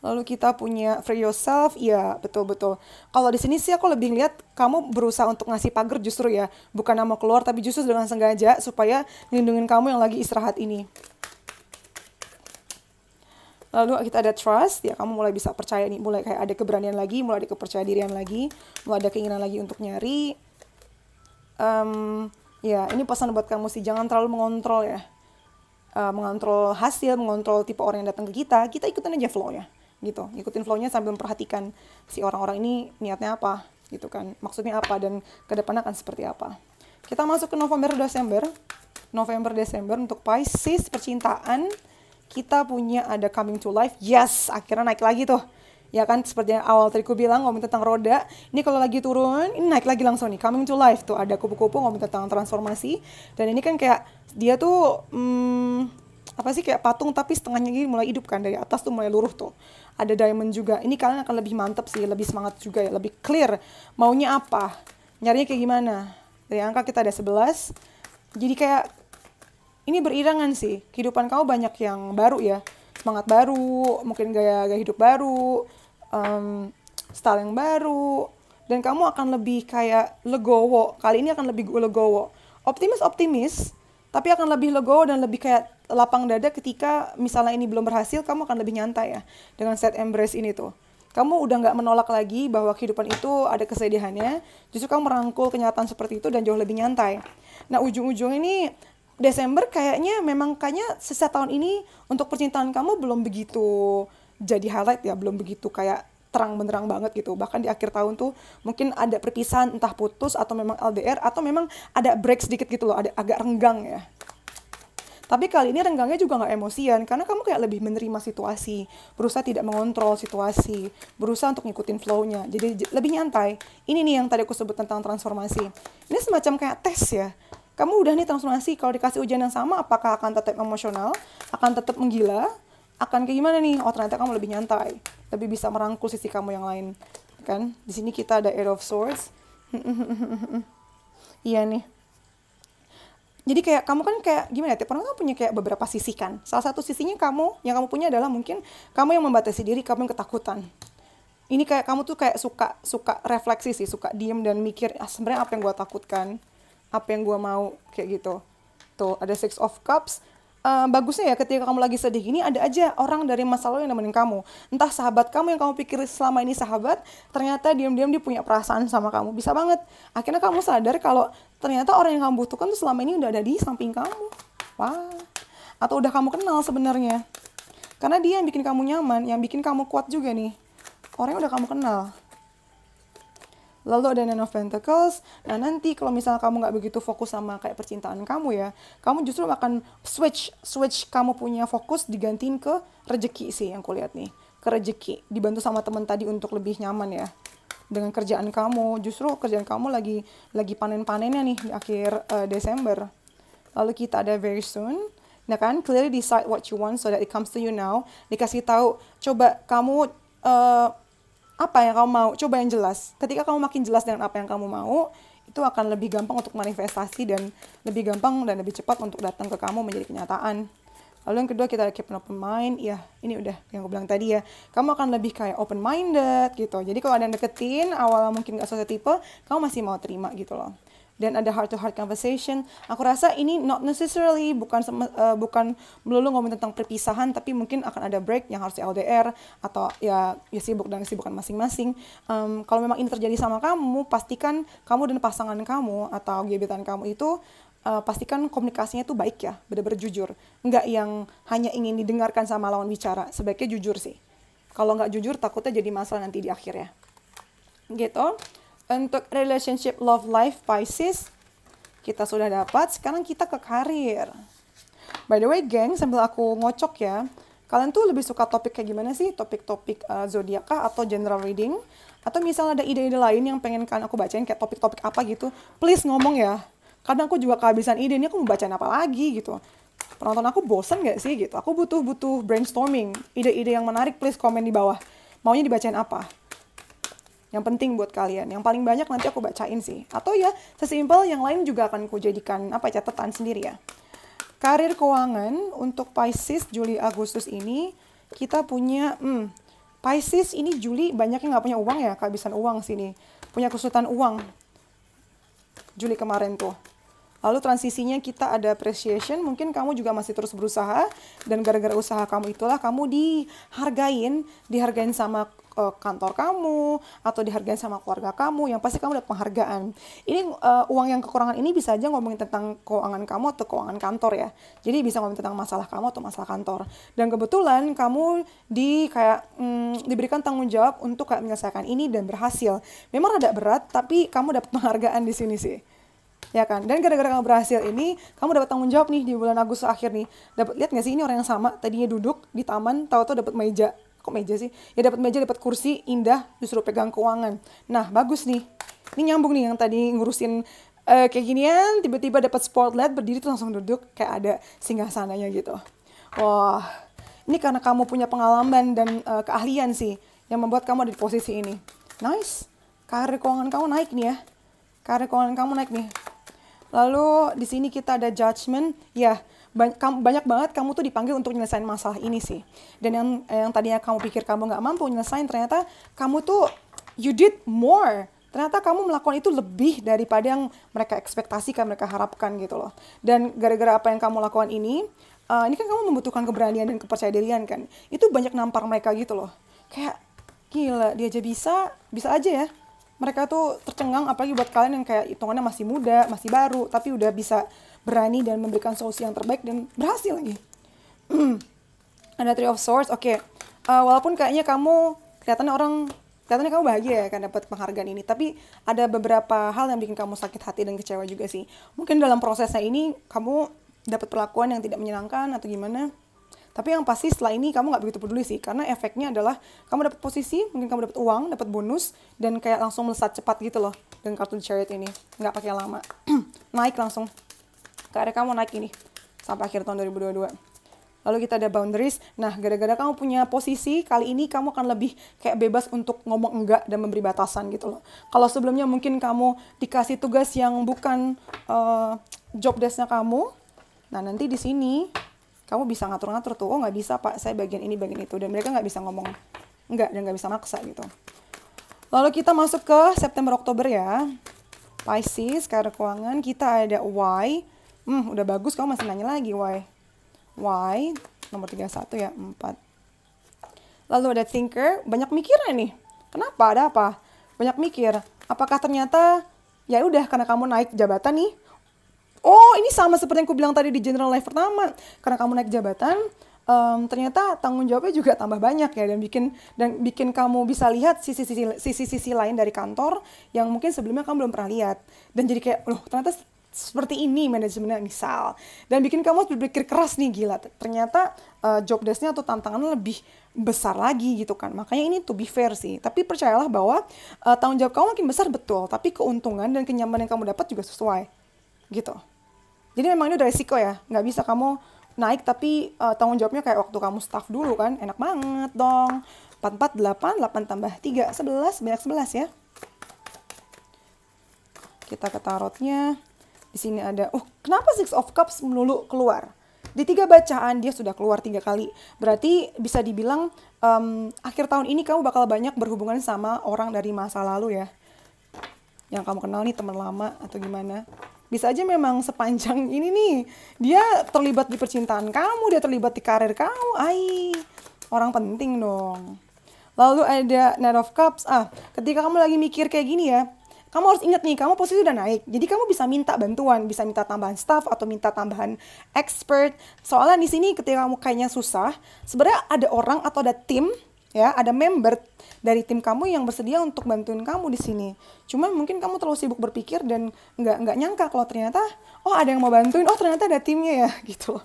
Lalu kita punya free yourself, ya betul-betul. Kalau di sini sih aku lebih lihat kamu berusaha untuk ngasih pagar justru ya. Bukan mau keluar, tapi justru dengan sengaja supaya ngelindungin kamu yang lagi istirahat ini. Lalu kita ada trust, ya kamu mulai bisa percaya nih. Mulai kayak ada keberanian lagi, mulai ada kepercayaan dirian lagi. Mulai ada keinginan lagi untuk nyari. Ya ini pesan buat kamu sih, jangan terlalu mengontrol ya. Mengontrol hasil, mengontrol tipe orang yang datang ke kita ikutin aja flow-nya gitu. Ikutin flow-nya sambil memperhatikan si orang-orang ini niatnya apa gitu kan. Maksudnya apa dan ke depan akan seperti apa. Kita masuk ke November, Desember untuk Pisces percintaan. Kita punya ada coming to life. Yes, akhirnya naik lagi tuh. Ya kan, seperti yang awal tadi aku bilang ngomongin tentang roda. Ini kalau lagi turun, ini naik lagi langsung nih. Coming to life tuh ada kupu-kupu ngomongin tentang transformasi. Dan ini kan kayak dia tuh kayak patung tapi setengahnya gini mulai hidup kan, dari atas tuh mulai luruh tuh. Ada diamond juga. Ini kalian akan lebih mantep sih, lebih semangat juga ya, lebih clear maunya apa, nyarinya kayak gimana. Dari angka kita ada 11. Jadi kayak ini berirangan sih. Kehidupan kamu banyak yang baru ya. Semangat baru, mungkin gaya hidup baru, style yang baru, dan kamu akan lebih kayak legowo. Kali ini akan lebih legowo. Optimis, tapi akan lebih legowo dan lebih kayak lapang dada ketika misalnya ini belum berhasil, kamu akan lebih nyantai ya dengan set embrace ini tuh. Kamu udah nggak menolak lagi bahwa kehidupan itu ada kesedihannya, justru kamu merangkul kenyataan seperti itu dan jauh lebih nyantai. Nah ujung-ujung ini Desember kayaknya sisa tahun ini untuk percintaan kamu belum begitu jadi highlight ya, belum begitu kayak terang benderang banget gitu. Bahkan di akhir tahun tuh mungkin ada perpisahan, entah putus atau memang LDR atau memang ada break sedikit gitu loh, ada agak renggang ya. Tapi kali ini renggangnya juga gak emosian, karena kamu kayak lebih menerima situasi, berusaha tidak mengontrol situasi, berusaha untuk ngikutin flow-nya, jadi lebih nyantai. Ini nih yang tadi aku sebut tentang transformasi. Ini semacam kayak tes ya. Kamu udah nih transformasi, kalau dikasih ujian yang sama, apakah akan tetap emosional, akan tetap menggila, akan kayak gimana nih? Oh ternyata kamu lebih nyantai, lebih bisa merangkul sisi kamu yang lain, kan? Di sini kita ada Eight of Swords. Iya nih. Jadi kayak kamu kan kayak gimana ya? Tiap orang kan punya kayak beberapa sisi kan. Salah satu sisinya yang kamu punya adalah mungkin kamu yang membatasi diri, kamu yang ketakutan. Ini kayak kamu tuh kayak suka refleksi sih, suka diem dan mikir, sebenarnya apa yang gue takutkan, apa yang gue mau kayak gitu. Tuh ada Six of Cups. Bagusnya ya ketika kamu lagi sedih gini, ada aja orang dari masa lalu yang nemenin kamu. Entah sahabat kamu yang kamu pikir selama ini sahabat, ternyata diam-diam dia punya perasaan sama kamu. Bisa banget. Akhirnya kamu sadar kalau ternyata orang yang kamu butuhkan tuh selama ini udah ada di samping kamu. Wah. Atau udah kamu kenal sebenarnya. Karena dia yang bikin kamu nyaman, yang bikin kamu kuat juga nih. Orang yang udah kamu kenal. Lalu ada Nine of Pentacles. Nah nanti kalau misalnya kamu nggak begitu fokus sama kayak percintaan kamu ya, kamu justru akan switch kamu punya fokus digantiin ke rezeki sih yang kulihat nih. Ke rezeki, dibantu sama teman tadi untuk lebih nyaman ya. Dengan kerjaan kamu, justru kerjaan kamu lagi panen-panennya nih di akhir Desember. Lalu kita ada very soon. Nah kan, clearly decide what you want so that it comes to you now. Dikasih tahu, coba kamu apa yang kamu mau, coba yang jelas. Ketika kamu makin jelas dengan apa yang kamu mau, itu akan lebih gampang untuk manifestasi dan lebih gampang dan lebih cepat untuk datang ke kamu menjadi kenyataan. Lalu yang kedua kita ada keep an open mind. Ya, ini udah yang aku bilang tadi ya. Kamu akan lebih kayak open minded gitu. Jadi kalau ada yang deketin, awalnya mungkin gak sesuai tipe, kamu masih mau terima gitu loh. Dan ada heart to heart conversation. Aku rasa ini not necessarily bukan melulu ngomong tentang perpisahan, tapi mungkin akan ada break yang harus LDR atau ya sibuk dan kesibukan masing-masing. Kalau memang ini terjadi sama kamu, pastikan kamu dan pasangan kamu atau gebetan kamu itu pastikan komunikasinya itu baik ya, benar-benar jujur. Enggak yang hanya ingin didengarkan sama lawan bicara, sebaiknya jujur sih. Kalau nggak jujur takutnya jadi masalah nanti di akhir ya. Gitu. Untuk relationship love life Pisces, kita sudah dapat. Sekarang kita ke karir. By the way geng, sambil aku ngocok ya, kalian tuh lebih suka topik kayak gimana sih? Topik-topik zodiak kah atau general reading? Atau misalnya ada ide-ide lain yang pengen kalian aku bacain kayak topik-topik apa gitu, please ngomong ya. Kadang aku juga kehabisan ide, ini aku mau bacain apa lagi gitu. Penonton aku bosan gak sih gitu? Aku butuh brainstorming, ide-ide yang menarik, please komen di bawah. Maunya dibacain apa? Yang penting buat kalian, yang paling banyak nanti aku bacain sih. Atau ya sesimpel yang lain juga akan aku jadikan catatan sendiri ya. Karir keuangan untuk Pisces Juli Agustus ini kita punya Pisces ini Juli banyak yang nggak punya uang ya, kehabisan uang sini, punya kesulitan uang Juli kemarin tuh. Lalu transisinya kita ada appreciation, mungkin kamu juga masih terus berusaha dan gara-gara usaha kamu itulah kamu dihargain sama kantor kamu atau dihargain sama keluarga kamu, yang pasti kamu dapat penghargaan. Ini uang yang kekurangan ini bisa aja ngomongin tentang keuangan kamu atau keuangan kantor ya. Jadi bisa ngomongin tentang masalah kamu atau masalah kantor. Dan kebetulan kamu diberikan tanggung jawab untuk kayak menyelesaikan ini dan berhasil. Memang rada berat, tapi kamu dapat penghargaan di sini sih. Ya kan, dan gara-gara kamu berhasil ini, kamu dapat tanggung jawab nih di bulan Agustus akhir nih. Lihat nggak sih ini orang yang sama, tadinya duduk di taman, tahu-tahu dapat meja. Kok meja sih? Ya dapat meja, dapat kursi indah, justru pegang keuangan. Nah bagus nih, ini nyambung nih yang tadi ngurusin kayak ginian, tiba-tiba dapat spotlight, berdiri tuh langsung duduk kayak ada singgasananya gitu. Wah, ini karena kamu punya pengalaman dan keahlian sih yang membuat kamu ada di posisi ini. Nice, karir keuangan kamu naik nih ya. Karir keuangan kamu naik nih. Lalu di sini kita ada judgment, ya banyak banget kamu tuh dipanggil untuk nyelesain masalah ini sih. Dan yang tadinya kamu pikir kamu nggak mampu nyelesain, ternyata kamu tuh you did more. Ternyata kamu melakukan itu lebih daripada yang mereka ekspektasikan, mereka harapkan gitu loh. Dan gara-gara apa yang kamu lakukan ini kan kamu membutuhkan keberanian dan kepercayaan kan. Itu banyak nampar mereka gitu loh. Kayak gila, dia aja bisa aja ya. Mereka tuh tercengang, apalagi buat kalian yang kayak hitungannya masih muda, masih baru, tapi udah bisa berani dan memberikan solusi yang terbaik dan berhasil lagi. Ada Three of Swords, oke. Walaupun kayaknya kelihatannya kamu bahagia ya kan dapat penghargaan ini, tapi ada beberapa hal yang bikin kamu sakit hati dan kecewa juga sih. Mungkin dalam prosesnya ini kamu dapat perlakuan yang tidak menyenangkan atau gimana. Tapi yang pasti setelah ini kamu nggak begitu peduli sih, karena efeknya adalah kamu dapat posisi, mungkin kamu dapat uang, dapat bonus, dan kayak langsung melesat cepat gitu loh dengan kartu Chariot ini, nggak pakai lama, naik langsung, karir kamu naik ini sampai akhir tahun 2022. Lalu kita ada boundaries. Nah, gara-gara kamu punya posisi, kali ini kamu akan lebih kayak bebas untuk ngomong enggak dan memberi batasan gitu loh. Kalau sebelumnya mungkin kamu dikasih tugas yang bukan job desk-nya kamu, nah nanti di sini kamu bisa ngatur-ngatur tuh, oh nggak bisa pak, saya bagian ini, bagian itu. Dan mereka nggak bisa ngomong enggak dan nggak bisa maksa gitu. Lalu kita masuk ke September-Oktober ya. Pisces, karir keuangan, kita ada Y. Udah bagus, kamu masih nanya lagi Y, nomor 31 ya, 4. Lalu ada Thinker, banyak mikirnya nih. Kenapa? Ada apa? Banyak mikir. Apakah ternyata, ya udah karena kamu naik jabatan nih, oh ini sama seperti yang aku bilang tadi di general life pertama. Karena kamu naik jabatan, ternyata tanggung jawabnya juga tambah banyak ya, dan bikin kamu bisa lihat sisi-sisi lain dari kantor yang mungkin sebelumnya kamu belum pernah lihat, dan jadi kayak loh ternyata seperti ini manajemennya misal, dan bikin kamu harus berpikir keras nih, gila ternyata job desk-nya atau tantangannya lebih besar lagi gitu kan. Makanya ini to be fair sih, tapi percayalah bahwa tanggung jawab kamu makin besar betul, tapi keuntungan dan kenyamanan yang kamu dapat juga sesuai gitu. Jadi memang ini udah resiko ya, nggak bisa kamu naik tapi tanggung jawabnya kayak waktu kamu staff dulu kan, enak banget dong. 4, 4, 8, 8 tambah 3, 11, banyak 11 ya. Kita ke tarotnya. Di sini ada, kenapa Six of Cups melulu keluar? Di 3 bacaan dia sudah keluar 3 kali. Berarti bisa dibilang akhir tahun ini kamu bakal banyak berhubungan sama orang dari masa lalu ya. Yang kamu kenal nih, teman lama atau gimana. Bisa aja memang sepanjang ini nih, dia terlibat di percintaan kamu, dia terlibat di karir kamu. Orang penting dong. Lalu ada Knight of Cups. Ketika kamu lagi mikir kayak gini ya, kamu harus ingat nih, kamu posisi udah naik. Jadi kamu bisa minta bantuan, bisa minta tambahan staff atau minta tambahan expert. Soalnya di sini ketika kamu kayaknya susah, sebenarnya ada orang atau ada tim, ya, ada member dari tim kamu yang bersedia untuk bantuin kamu di sini. Cuman mungkin kamu terlalu sibuk berpikir dan nggak nyangka kalau ternyata, ada yang mau bantuin, ternyata ada timnya ya, gitu.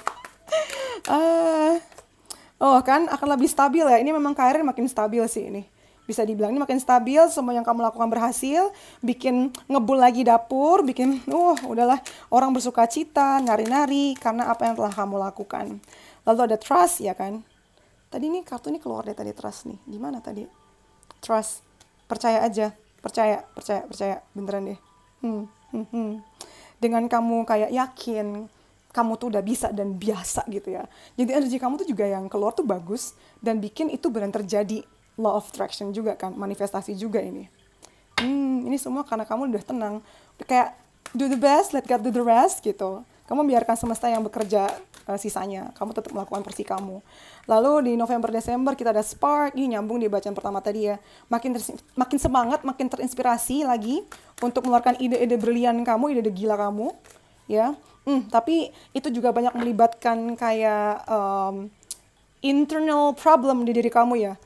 Kan akan lebih stabil ya. Ini memang karir makin stabil sih ini. Bisa dibilang ini makin stabil, semua yang kamu lakukan berhasil, bikin ngebul lagi dapur, bikin, udahlah, orang bersuka cita, nari-nari, karena apa yang telah kamu lakukan. Lalu ada trust, ya kan? Tadi nih, kartu ini keluar deh tadi, trust nih. Gimana tadi? Trust, percaya aja, percaya, beneran deh. Dengan kamu kayak yakin, kamu tuh udah bisa dan biasa gitu ya. Jadi energi kamu tuh juga yang keluar tuh bagus, dan bikin itu benar terjadi. Law of attraction juga kan, manifestasi juga ini. Ini semua karena kamu udah tenang. Kayak do the best, let God do the rest gitu. Kamu biarkan semesta yang bekerja sisanya. Kamu tetap melakukan porsi kamu. Lalu di November, Desember kita ada spark. Ini nyambung di bacaan pertama tadi ya. Makin semangat, makin terinspirasi lagi untuk mengeluarkan ide-ide brilian kamu, ide-ide gila kamu. Ya, tapi itu juga banyak melibatkan kayak internal problem di diri kamu ya.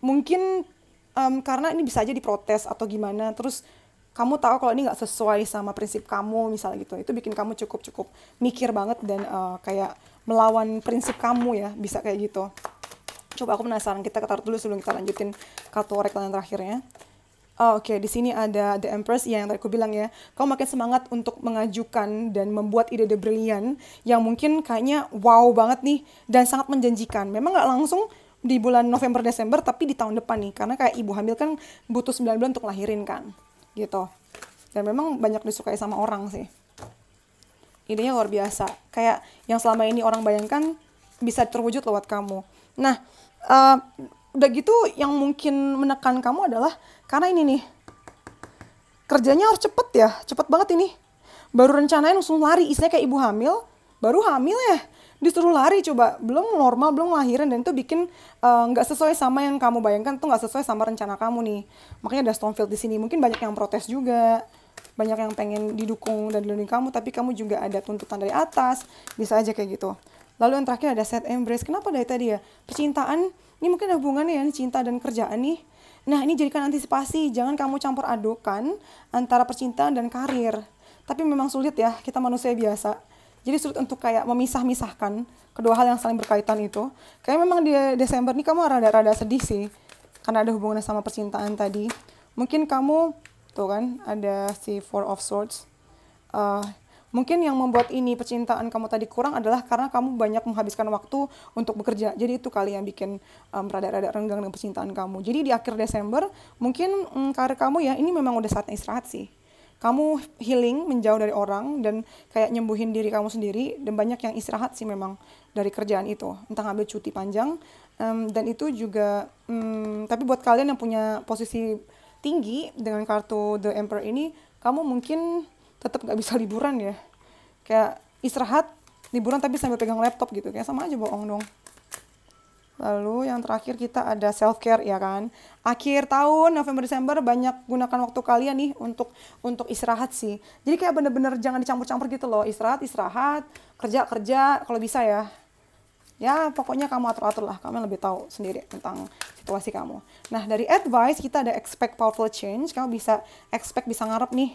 Mungkin karena ini bisa aja diprotes atau gimana, terus kamu tahu kalau ini nggak sesuai sama prinsip kamu misalnya gitu, itu bikin kamu cukup mikir banget dan kayak melawan prinsip kamu ya, bisa kayak gitu. Coba aku penasaran, kita taruh dulu sebelum kita lanjutin kartu oracle yang terakhirnya. Oke, di sini ada The Empress, yang tadi aku bilang ya, kamu makin semangat untuk mengajukan dan membuat ide-ide brilian yang mungkin kayaknya wow banget nih dan sangat menjanjikan. Memang nggak langsung di bulan November Desember, tapi di tahun depan nih, karena kayak ibu hamil kan butuh 9 bulan untuk lahirin kan gitu, dan memang banyak disukai sama orang sih. Idenya luar biasa, kayak yang selama ini orang bayangkan bisa terwujud lewat kamu. Nah, udah gitu yang mungkin menekan kamu adalah karena ini nih, kerjanya harus cepet ya, cepet banget ini, baru rencanain langsung lari, istilahnya kayak ibu hamil, baru hamil ya disuruh lari, coba belum normal, belum lahiran, dan itu bikin nggak sesuai sama yang kamu bayangkan, tuh nggak sesuai sama rencana kamu nih. Makanya ada Stonefield di sini. Mungkin banyak yang protes juga, banyak yang pengen didukung dan dilindungi kamu, tapi kamu juga ada tuntutan dari atas, bisa aja kayak gitu. Lalu yang terakhir ada Set Embrace. Kenapa dari tadi ya? Percintaan, ini mungkin ada hubungannya ya, ini cinta dan kerjaan nih. Nah, ini jadikan antisipasi, jangan kamu campur adukan antara percintaan dan karir. Tapi memang sulit ya, kita manusia biasa. Jadi sulit untuk kayak memisah-misahkan kedua hal yang saling berkaitan itu. Kayak memang di Desember nih kamu rada-rada sedih sih, karena ada hubungannya sama percintaan tadi. Mungkin kamu, tuh kan, ada si Four of Swords. Mungkin yang membuat ini percintaan kamu tadi kurang adalah karena kamu banyak menghabiskan waktu untuk bekerja. Jadi itu kali yang bikin rada-rada renggang dengan percintaan kamu. Jadi di akhir Desember, mungkin karir kamu ya, ini memang udah saatnya istirahat sih. Kamu healing, menjauh dari orang, dan kayak nyembuhin diri kamu sendiri, dan banyak yang istirahat sih memang dari kerjaan itu. Entah ngambil cuti panjang, dan itu juga, tapi buat kalian yang punya posisi tinggi dengan kartu The Emperor ini, kamu mungkin tetap gak bisa liburan ya. Kayak istirahat, liburan tapi sambil pegang laptop gitu, kayak sama aja bohong dong. Lalu yang terakhir kita ada self care ya kan. Akhir tahun November Desember banyak gunakan waktu kalian nih untuk istirahat sih. Jadi kayak bener-bener jangan dicampur-campur gitu loh. Istirahat, kerja kalau bisa ya. Ya, pokoknya kamu atur-atur lah. Kamu yang lebih tahu sendiri tentang situasi kamu. Nah, dari advice, kita ada expect powerful change. Kamu bisa expect, bisa ngarep nih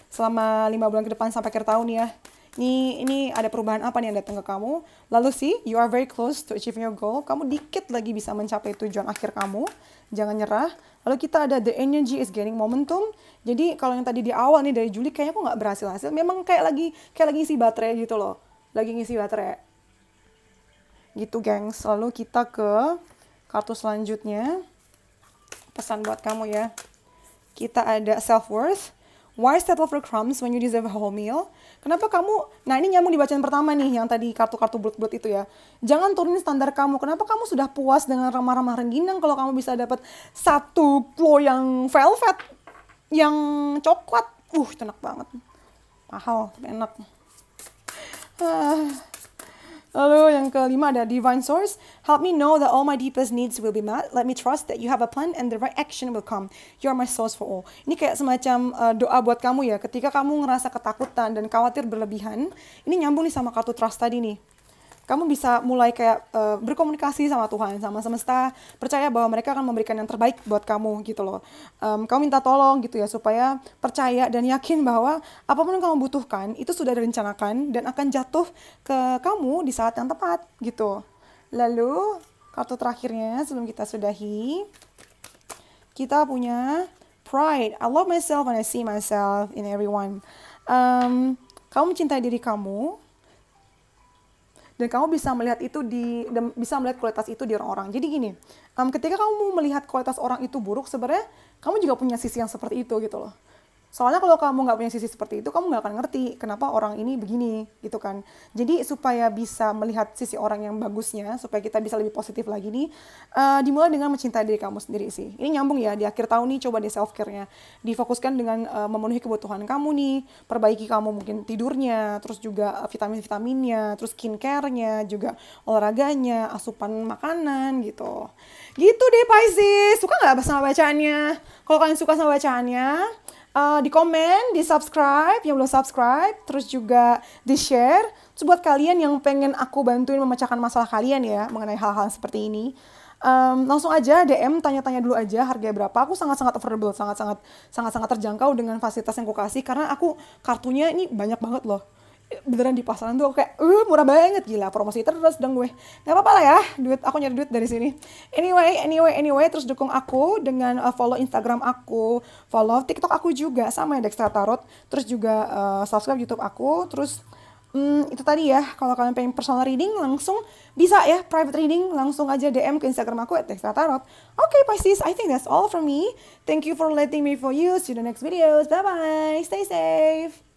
selama 5 bulan ke depan sampai akhir tahun ya. Ini ada perubahan apa nih yang datang ke kamu. Lalu sih, you are very close to achieving your goal. Kamu dikit lagi bisa mencapai tujuan akhir kamu. Jangan nyerah. Lalu kita ada the energy is gaining momentum. Jadi kalau yang tadi di awal nih dari Juli kayaknya aku nggak berhasil. Memang kayak lagi ngisi baterai gitu loh. Lagi ngisi baterai. Gitu gengs. Lalu kita ke kartu selanjutnya. Pesan buat kamu ya. Kita ada self-worth. Why settle for crumbs when you deserve a whole meal? Kenapa kamu, nah ini nyambung di bacaan pertama nih, yang tadi kartu-kartu bulat-bulat itu ya. Jangan turunin standar kamu. Kenapa kamu sudah puas dengan remah-remah rengginang kalau kamu bisa dapat satu klo yang velvet, yang coklat. Itu enak banget. Mahal, tapi enak. Lalu yang kelima ada divine source. Help me know that all my deepest needs will be met. Let me trust that you have a plan and the right action will come. You are my source for all. Ini kayak semacam doa buat kamu ya. Ketika kamu ngerasa ketakutan dan khawatir berlebihan. Ini nyambung nih sama kartu trust tadi nih. Kamu bisa mulai kayak berkomunikasi sama Tuhan, sama semesta, percaya bahwa mereka akan memberikan yang terbaik buat kamu gitu loh. Kamu minta tolong gitu ya, supaya percaya dan yakin bahwa apapun yang kamu butuhkan, itu sudah direncanakan dan akan jatuh ke kamu di saat yang tepat gitu. Lalu, kartu terakhirnya sebelum kita sudahi, kita punya pride. I love myself and I see myself in everyone. Kamu mencintai diri kamu, dan kamu bisa melihat itu bisa melihat kualitas itu di orang-orang. Jadi gini, ketika kamu melihat kualitas orang itu buruk, sebenarnya kamu juga punya sisi yang seperti itu gitu loh. Soalnya kalau kamu nggak punya sisi seperti itu, kamu nggak akan ngerti kenapa orang ini begini gitu kan. Jadi supaya bisa melihat sisi orang yang bagusnya, supaya kita bisa lebih positif lagi nih, dimulai dengan mencintai diri kamu sendiri sih. Ini nyambung ya, di akhir tahun nih coba di self care-nya. Difokuskan dengan memenuhi kebutuhan kamu nih, perbaiki kamu mungkin tidurnya, terus juga vitamin-vitaminnya, terus skincare-nya, juga olahraganya, asupan makanan gitu. Gitu deh Pisces, suka nggak sama bacaannya? Kalau kalian suka sama bacaannya, di komen, di subscribe, yang belum subscribe, terus juga di share. Terus buat kalian yang pengen aku bantuin memecahkan masalah kalian ya, mengenai hal-hal seperti ini, langsung aja DM, tanya-tanya dulu aja harganya berapa. Aku sangat-sangat affordable, sangat-sangat terjangkau dengan fasilitas yang aku kasih, karena aku kartunya ini banyak banget loh. Beneran di pasaran tuh kayak murah banget, gila, promosi terus dong gue. Gak apa-apa lah ya, aku nyari duit dari sini. Anyway, terus dukung aku dengan follow Instagram aku, follow TikTok aku juga sama ya, Dextra Tarot. Terus juga subscribe YouTube aku. Terus itu tadi ya, kalau kalian pengen personal reading langsung bisa ya, private reading langsung aja DM ke Instagram aku @dextratarot. Okay, Pisces, I think that's all from me. Thank you for letting me for you. See you in the next videos. Bye bye. Stay safe.